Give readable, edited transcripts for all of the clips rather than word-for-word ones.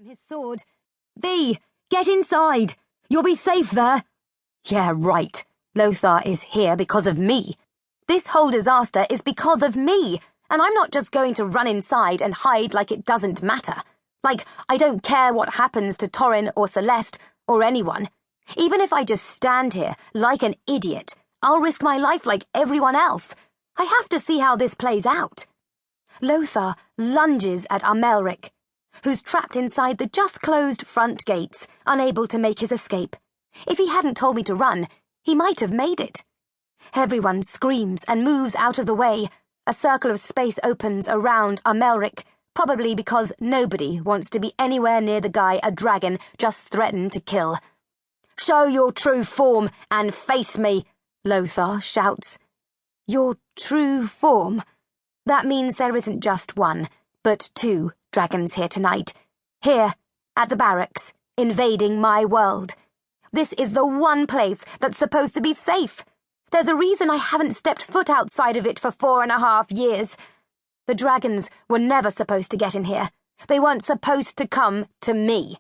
his sword. "Bee, get inside! You'll be safe there." "Yeah, right. Lothar is here because of me. This whole disaster is because of me, and I'm not just going to run inside and hide like it doesn't matter. Like, I don't care what happens to Torrin or Celeste or anyone. Even if I just stand here like an idiot, I'll risk my life like everyone else. I have to see how this plays out." Lothar lunges at Amalric, who's trapped inside the just-closed front gates, unable to make his escape. If he hadn't told me to run, he might have made it. Everyone screams and moves out of the way. A circle of space opens around Amalric, probably because nobody wants to be anywhere near the guy a dragon just threatened to kill. "Show your true form and face me," Lothar shouts. Your true form? That means there isn't just one, but two dragons here tonight. Here, at the barracks, invading my world. This is the one place that's supposed to be safe. There's a reason I haven't stepped foot outside of it for 4.5 years. The dragons were never supposed to get in here. They weren't supposed to come to me.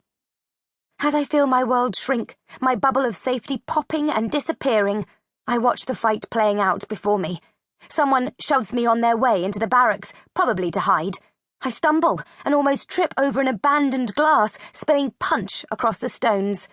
As I feel my world shrink, my bubble of safety popping and disappearing, I watch the fight playing out before me. Someone shoves me on their way into the barracks, probably to hide. I stumble and almost trip over an abandoned glass, spilling punch across the stones.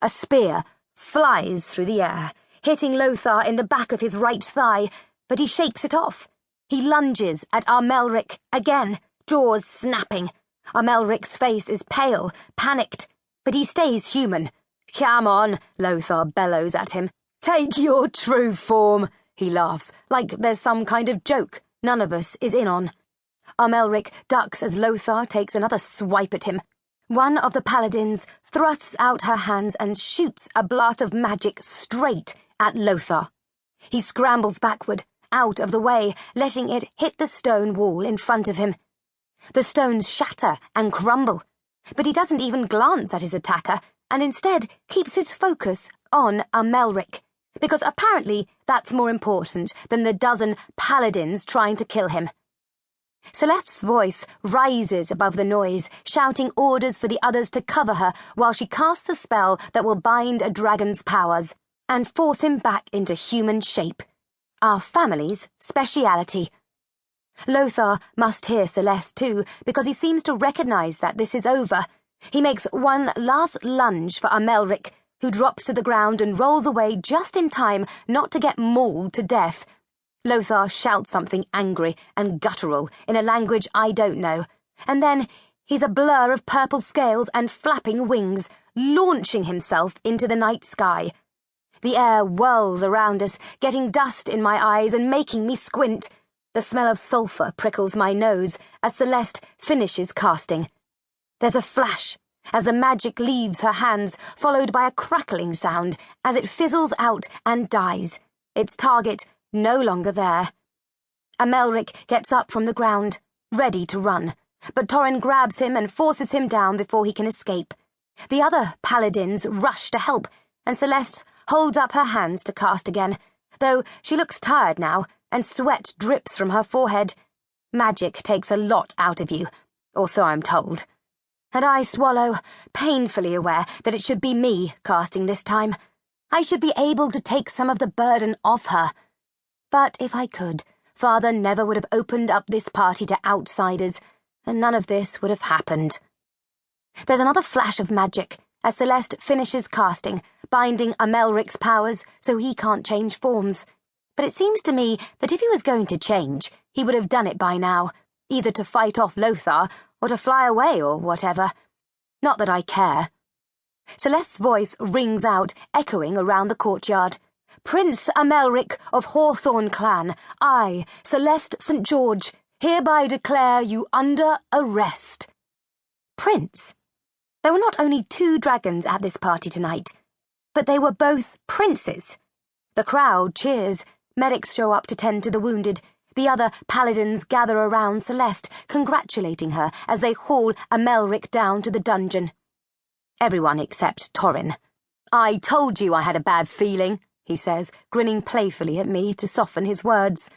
A spear flies through the air, hitting Lothar in the back of his right thigh, but he shakes it off. He lunges at Amalric again, jaws snapping. Amalric's face is pale, panicked, but he stays human. "Come on," Lothar bellows at him. "Take your true form." He laughs, like there's some kind of joke none of us is in on. Amalric ducks as Lothar takes another swipe at him. One of the paladins thrusts out her hands and shoots a blast of magic straight at Lothar. He scrambles backward, out of the way, letting it hit the stone wall in front of him. The stones shatter and crumble, but he doesn't even glance at his attacker, and instead keeps his focus on Amalric, because apparently that's more important than the dozen paladins trying to kill him. Celeste's voice rises above the noise, shouting orders for the others to cover her while she casts a spell that will bind a dragon's powers and force him back into human shape. Our family's speciality. Lothar must hear Celeste too, because he seems to recognize that this is over. He makes one last lunge for Amalric, who drops to the ground and rolls away just in time not to get mauled to death. Lothar shouts something angry and guttural in a language I don't know, and then he's a blur of purple scales and flapping wings, launching himself into the night sky. The air whirls around us, getting dust in my eyes and making me squint. The smell of sulphur prickles my nose as Celeste finishes casting. There's a flash as the magic leaves her hands, followed by a crackling sound as it fizzles out and dies, its target no longer there. Amalric gets up from the ground, ready to run, but Torrin grabs him and forces him down before he can escape. The other paladins rush to help, and Celeste holds up her hands to cast again, though she looks tired now, and sweat drips from her forehead. Magic takes a lot out of you, or so I'm told. And I swallow, painfully aware that it should be me casting this time. I should be able to take some of the burden off her. But if I could, Father never would have opened up this party to outsiders, and none of this would have happened. There's another flash of magic as Celeste finishes casting, binding Amalric's powers so he can't change forms. But it seems to me that if he was going to change, he would have done it by now, either to fight off Lothar or to fly away or whatever. Not that I care. Celeste's voice rings out, echoing around the courtyard. "Prince Amalric of Hawthorn clan, I, Celeste St. George, hereby declare you under arrest." Prince? There were not only 2 dragons at this party tonight, but they were both princes. The crowd cheers. Medics show up to tend to the wounded. The other paladins gather around Celeste, congratulating her as they haul Amalric down to the dungeon. Everyone except Torrin. "I told you I had a bad feeling," he says, grinning playfully at me to soften his words.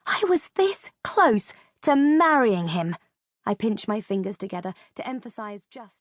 I was this close to marrying him. I pinch my fingers together to emphasize just